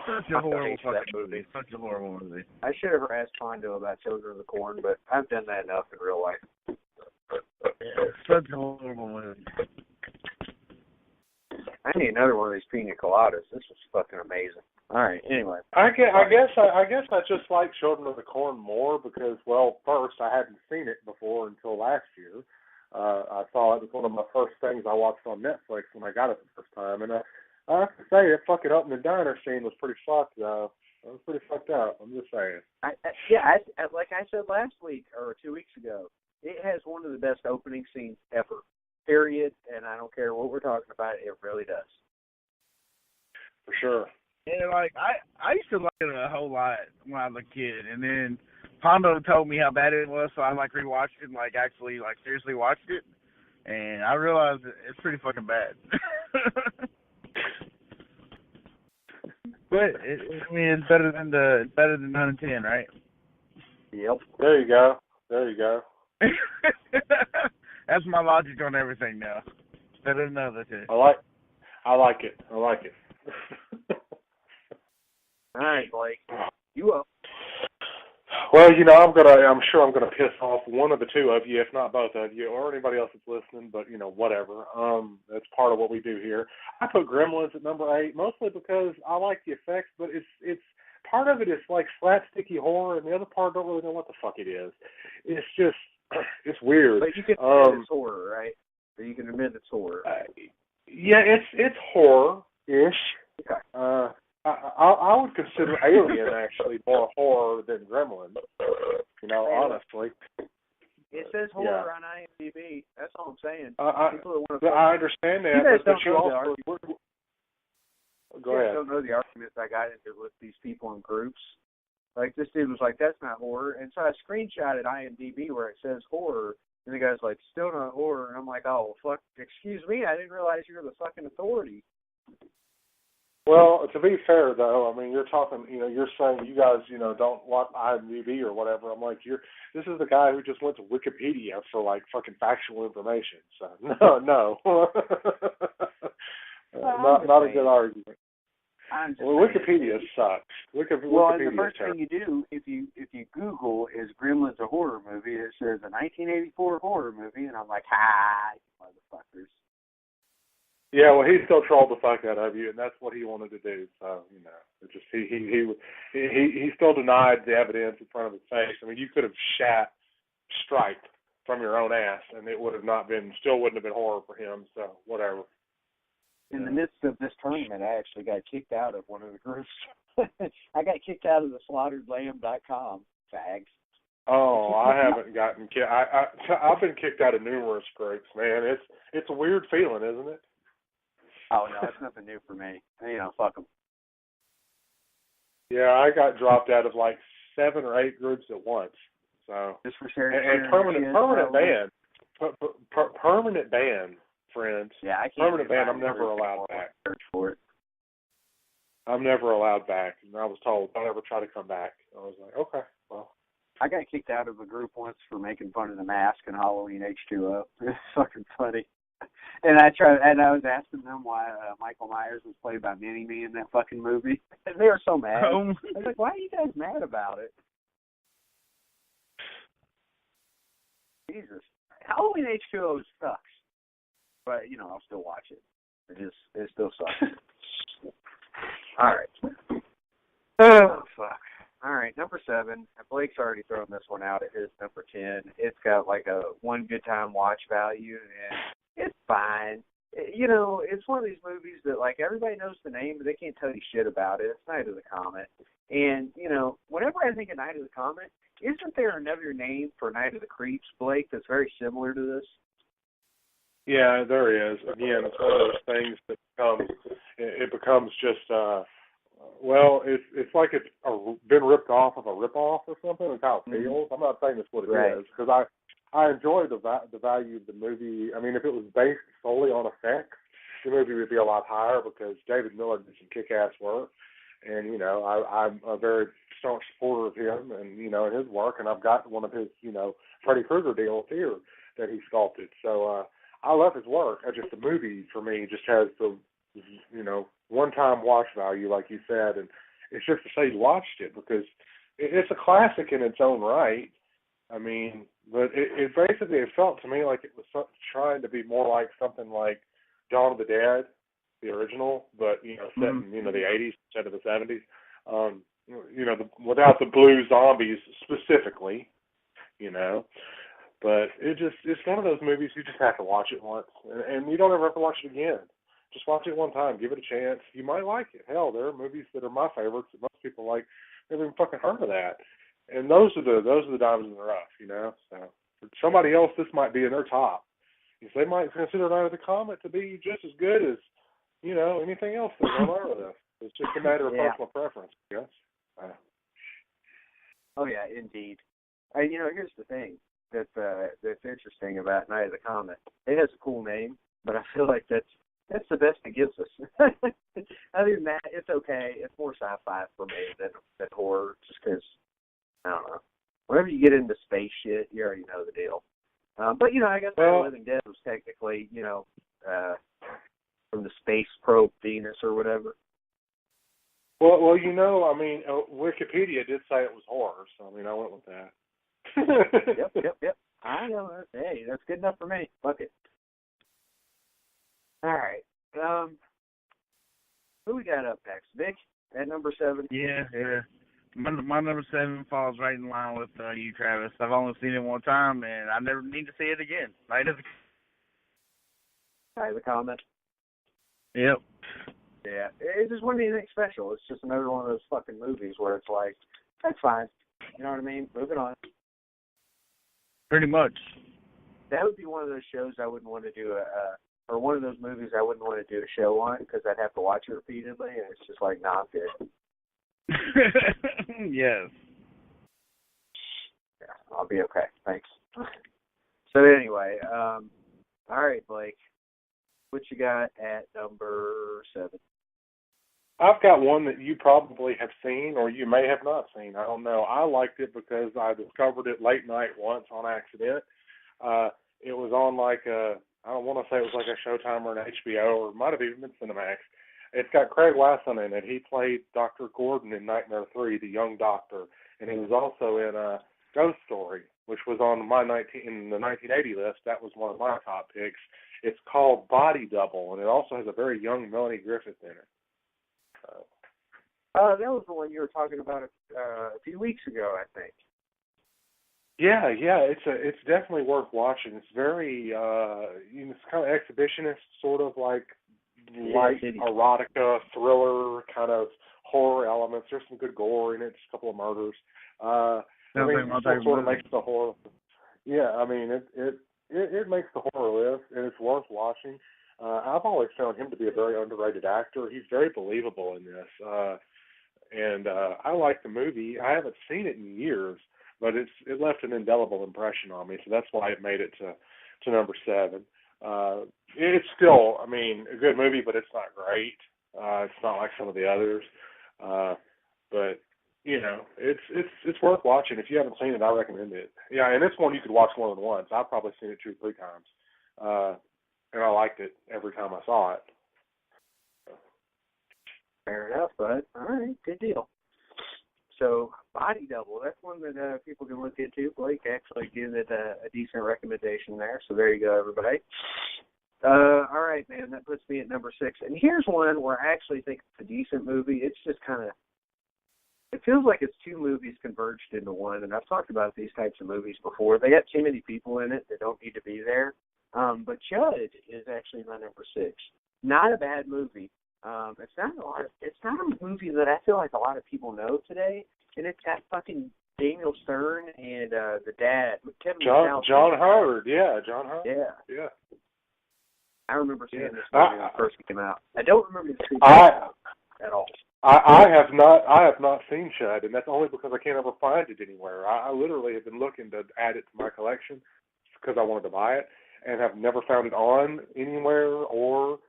Such a horrible fucking movie. Such a horrible movie. I should have asked Pondo about Children of the Corn, but I've done that enough in real life. Yeah, such a horrible movie. I need another one of these pina coladas. This was fucking amazing. All right, anyway. I guess I just like Children of the Corn more because, well, first, I hadn't seen it before until last year. I saw it was one of my first things I watched on Netflix when I got it the first time, and I have to say, that fucking opening diner scene was pretty fucked. It was pretty fucked up. I'm just saying. Like I said last week or 2 weeks ago, it has one of the best opening scenes ever. Period. And I don't care what we're talking about. It really does. For sure. Yeah, like I used to like it a whole lot when I was a kid, and then Pondo told me how bad it was, so I like rewatched it and like actually like seriously watched it, and I realized it's pretty fucking bad. But it's better than 9 and 10, right? Yep. There you go. That's my logic on everything now. It's better than the other two. I like it. All right, Blake. You up? Well, I'm sure I'm gonna piss off one of the two of you, if not both of you, or anybody else that's listening. But whatever. That's part of what we do here. I put Gremlins at number 8, mostly because I like the effects, but it's part of it is like slapsticky horror, and the other part I don't really know what the fuck it is. It's just it's weird. But you can admit it's horror, right? Or you can admit it's horror. Yeah, it's horror-ish. Okay. I would consider Alien actually more horror than Gremlins. Honestly. It says horror on IMDb. That's all I'm saying. I understand that, but you also go ahead. I don't know the arguments I got into with these people in groups. Like, this dude was like, that's not horror. And so I screenshotted IMDb where it says horror, and the guy's like, still not horror. And I'm like, oh, well, fuck, excuse me, I didn't realize you were the fucking authority. Well, to be fair, though, I mean, you're talking, you're saying you guys, don't watch IMDb or whatever. I'm like, this is the guy who just went to Wikipedia for, like, fucking factual information. So, no. Not a good argument. Well, Wikipedia sucks. Well, and the first thing you do, if you Google, is Gremlins a horror movie, it says a 1984 horror movie, and I'm like, hi, motherfuckers. Yeah, well, he still trolled the fuck out of you, and that's what he wanted to do. So, it just he still denied the evidence in front of his face. I mean, you could have shat Stripe from your own ass, and it wouldn't have been horror for him. So, whatever. In the midst of this tournament, I actually got kicked out of one of the groups. I got kicked out of the slaughteredlamb.com, fags. Oh, I haven't gotten kicked. I've been kicked out of numerous groups, man. It's a weird feeling, isn't it? Oh, no, it's nothing new for me. Fuck them. Yeah, I got dropped out of like 7 or 8 groups at once. So just for sharing. And permanent ban. Permanent ban, friends. Yeah, I can't. Permanent ban. I'm never allowed back. Search for it. I'm never allowed back, and I was told don't ever try to come back. I was like, okay, well. I got kicked out of a group once for making fun of the mask and Halloween H2O. It's fucking funny. And I was asking them why Michael Myers was played by Mini-Me in that fucking movie. And they were so mad. I was like, why are you guys mad about it? Jesus. Halloween H2O sucks. But, I'll still watch it. It still sucks. All right. Oh, fuck. All right, number 7. Blake's already thrown this one out. It is number 10. It's got like a one good time watch value, and it's fine. It's one of these movies that, like, everybody knows the name, but they can't tell you shit about it. It's Night of the Comet. And, whenever I think of Night of the Comet, isn't there another name for Night of the Creeps, Blake, that's very similar to this? Yeah, there is. Again, it's one of those things that becomes just, it's like it's been ripped off of a rip-off or something. That's how it feels. I'm not saying that's what it is, because I enjoy the value of the movie. I mean, if it was based solely on effects, the movie would be a lot higher because David Miller did some kick-ass work. And, I'm a very staunch supporter of him and, and his work. And I've got one of his, Freddy Krueger deals here that he sculpted. So I love his work. Just the movie, for me, just has the one-time watch value, like you said, and it's just to say you watched it because it's a classic in its own right. I mean, but it basically it felt to me like it was trying to be more like something like Dawn of the Dead, the original, but set in the 80s instead of the 70s. Without the blue zombies specifically, But it's one of those movies you just have to watch it once, and you don't ever have to watch it again. Just watch it one time, give it a chance. You might like it. Hell, there are movies that are my favorites that most people like. Never even fucking heard of that. And those are the diamonds in the rough, So for somebody else, this might be in their top. They might consider Night of the Comet to be just as good as anything else that's on our list. It's just a matter of personal preference, I guess. Oh yeah, indeed. Here's the thing that's interesting about Night of the Comet. It has a cool name, but I feel like that's the best it gives us. Other than that, it's okay. It's more sci-fi for me than horror, just because, I don't know. Whenever you get into space shit, you already know the deal. But I guess The Living Dead was technically, from the space probe Venus or whatever. Well, Wikipedia did say it was horror, so I went with that. Yep. I know. Hey, that's good enough for me. Fuck it. All right. Who we got up next? Vic at number 7? Yeah. My number 7 falls right in line with you, Travis. I've only seen it one time, and I never need to see it again. Night of the Comet. Yep. Yeah. It just wasn't anything special. It's just another one of those fucking movies where it's like, that's fine. You know what I mean? Moving on. Pretty much. That would be one of those shows I wouldn't want to do or one of those movies I wouldn't want to do a show on because I'd have to watch it repeatedly, and it's just like, nah, I'm good. Yes. Yeah, I'll be okay. Thanks. So anyway, all right, Blake. What you got at number 7? I've got one that you probably have seen or you may have not seen. I don't know. I liked it because I discovered it late night once on accident. It was on I don't want to say it was like a Showtime or an HBO or it might have even been Cinemax. It's got Craig Wasson in it. He played Dr. Gordon in Nightmare 3, the young doctor, and he was also in Ghost Story, which was on in the 1980 list. That was one of my top picks. It's called Body Double, and it also has a very young Melanie Griffith in it. That was the one you were talking about a few weeks ago, I think. Yeah, it's definitely worth watching. It's very it's kind of exhibitionist, sort of like light erotica, thriller, kind of horror elements. There's some good gore in it, just a couple of murders. It sort of makes the horror. Yeah, it makes the horror list, and it's worth watching. I've always found him to be a very underrated actor. He's very believable in this, and I like the movie. I haven't seen it in years, but it left an indelible impression on me, so that's why it made it to number 7. It's still, a good movie, but it's not great. It's not like some of the others, but it's worth watching. If you haven't seen it, I recommend it. Yeah, and it's one you could watch more than once. I've probably seen it 2 or 3 times, and I liked it every time I saw it. Fair enough, bud. All right, good deal. So, Body Double, that's one that people can look into. Blake actually gave it a decent recommendation there, so there you go, everybody. All right, man, that puts me at number 6. And here's one where I actually think it's a decent movie. It's just kind of, it feels like it's 2 movies converged into one, and I've talked about these types of movies before. They got too many people in it that don't need to be there. But Chud is actually my number 6. Not a bad movie. It's not a movie that I feel like a lot of people know today, and it's got fucking Daniel Stern and the dad, Kevin John Howard. Yeah, John Howard. Yeah. I remember seeing this movie when it first came out. I don't remember the treatment at all. I have not seen Chud, and that's only because I can't ever find it anywhere. I literally have been looking to add it to my collection because I wanted to buy it, and have never found it on anywhere or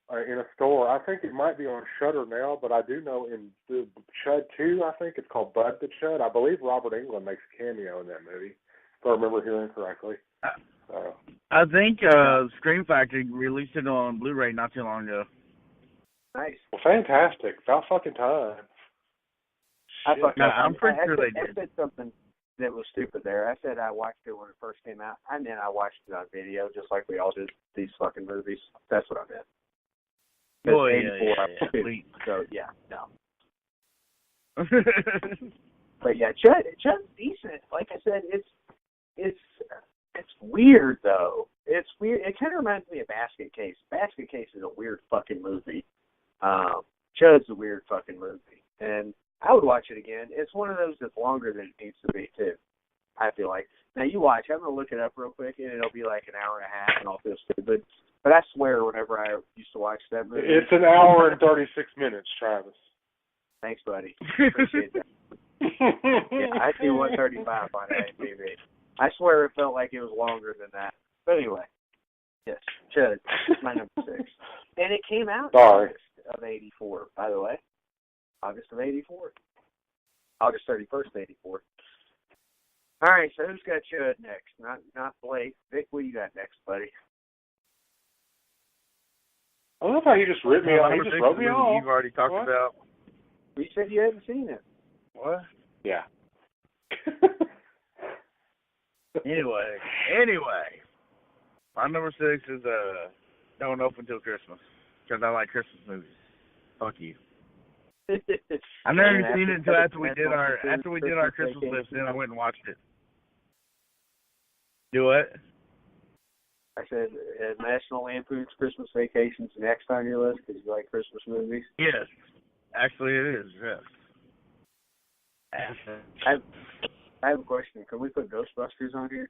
in a store. I think it might be on Shudder now, but I do know in the Chud 2, I think it's called Bud the Chud. I believe Robert Englund makes a cameo in that movie, if I remember hearing correctly. I think Scream Factory released it on Blu-ray not too long ago. Nice. Well, fantastic. About fucking time. I'm pretty sure they did. I said something that was stupid there. I said I watched it when it first came out, and then I watched it on video, just like we all did these fucking movies. That's what I meant. Oh, yeah. So, yeah, no. But, yeah, Chud's decent. Like I said, it's weird, though. It's weird. It kind of reminds me of Basket Case. Basket Case is a weird fucking movie. Chud's a weird fucking movie. And I would watch it again. It's one of those that's longer than it needs to be, too, I feel like. Now, you watch. I'm going to look it up real quick, and it'll be like an hour and a half, and I'll feel stupid. But I swear, whenever I used to watch that movie... It's an hour and 36 minutes, Travis. Thanks, buddy. Appreciate that. Yeah, I see 135 on IMDb. I swear it felt like it was longer than that. But anyway, yes, Chud, my number 6. And it came out in August of 84, by the way. August of 84. August 31st, 84. All right, so who's got Chud next? Not Blake. Vic, what you got next, buddy? I love how you just ripped me off. You just wrote me off. You've already talked about. You said you hadn't seen it. What? Yeah. Anyway, my number 6 is Don't Open Till Christmas, because I like Christmas movies. Fuck you. I never seen it until after we did our Christmas list. Then I went and watched it. Do what? I said National Lampoon's Christmas Vacation's next on your list because you like Christmas movies. Yes, actually it is. Yes. I have a question. Can we put Ghostbusters on here?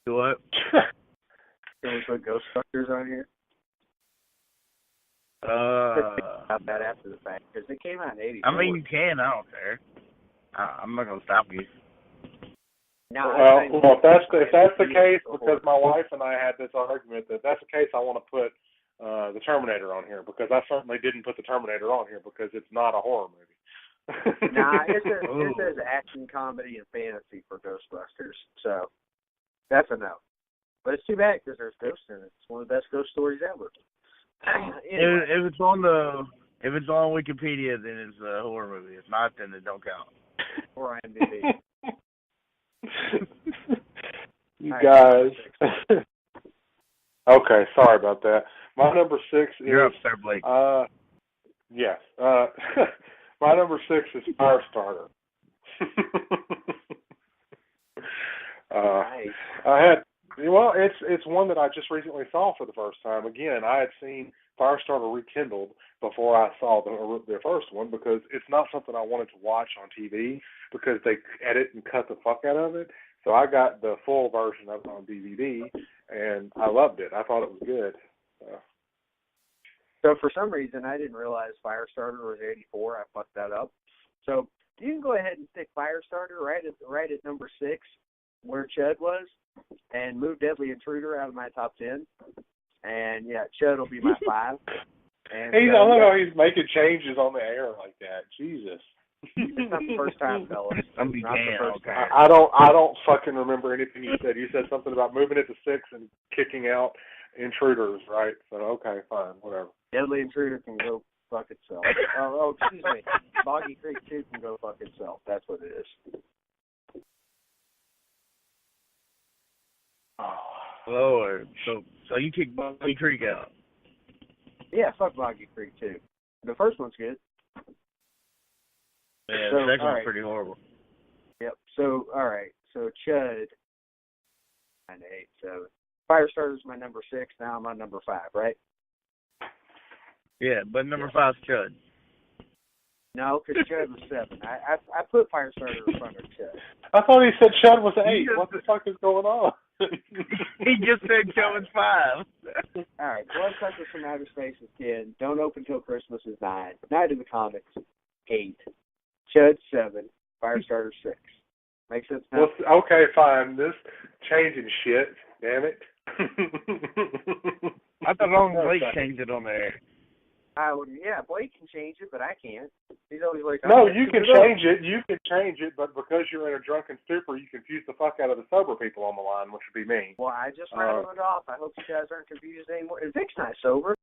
Do what? Can we put Ghostbusters on here? About that after the fact, because it came out in 84. I mean, you can. I don't care. I'm not gonna stop you. No, well, if that's the case, because my wife and I had this argument that that's the case, I want to put the Terminator on here because I certainly didn't put the Terminator on here because it's not a horror movie. Nah, it says action, comedy, and fantasy for Ghostbusters, so that's a no. But it's too bad because there's ghosts in it. It's one of the best ghost stories ever. Anyway. If it's on Wikipedia, then it's a horror movie. If not, then it don't count. Or IMDb. You guys. Okay, sorry about that. My number 6 is... You're up there, Blake. Yes. My number 6 is Firestarter. It's one that I just recently saw for the first time. Again, I had seen Firestarter rekindled before I saw the first one because it's not something I wanted to watch on TV because they edit and cut the fuck out of it. So I got the full version of it on DVD, and I loved it. I thought it was good. So for some reason, I didn't realize Firestarter was 84. I fucked that up. So you can go ahead and stick Firestarter right at number 6, where Chud was, and move Deadly Intruder out of my top 10. And yeah, Chud will be my 5. And I don't know how he's making changes on the air like that. Jesus. It's not the first time, fellas. I'm not the first time. I don't fucking remember anything you said. You said something about moving it to 6 and kicking out Intruders, right? So okay, fine, whatever. Deadly Intruder can go fuck itself. Excuse me. Boggy Creek 2 can go fuck itself. That's what it is. Oh, Lord. So you kick Boggy Creek out? Yeah, fuck Boggy Creek 2. The first one's good. Yeah, the second one's pretty horrible. Yep. So, all right. So, Chud, 9, 8, 7. Firestarter's my number 6. Now I'm on number 5, right? Yeah, but number 5's Chud. No, because Chud was 7. I put Firestarter in front of Chud. I thought he said Chud was 8. What the fuck is going on? He just said Chud was 5. All right. Bloodsuckers from Outer Space is 10. Don't Open Till Christmas is 9. Night of the Comics, 8. Chud, 7. Firestarter, 6. Makes sense now? Well, okay, fine. This changing shit. Damn it. I thought only Blake changed it on there. I would, yeah, Blake can change it, but I can't. He's always like, no, you can change it. You can change it, but because you're in a drunken stupor, you confuse the fuck out of the sober people on the line, which would be me. Well, I just rounded it off. I hope you guys aren't confused anymore. And Vic's not sober.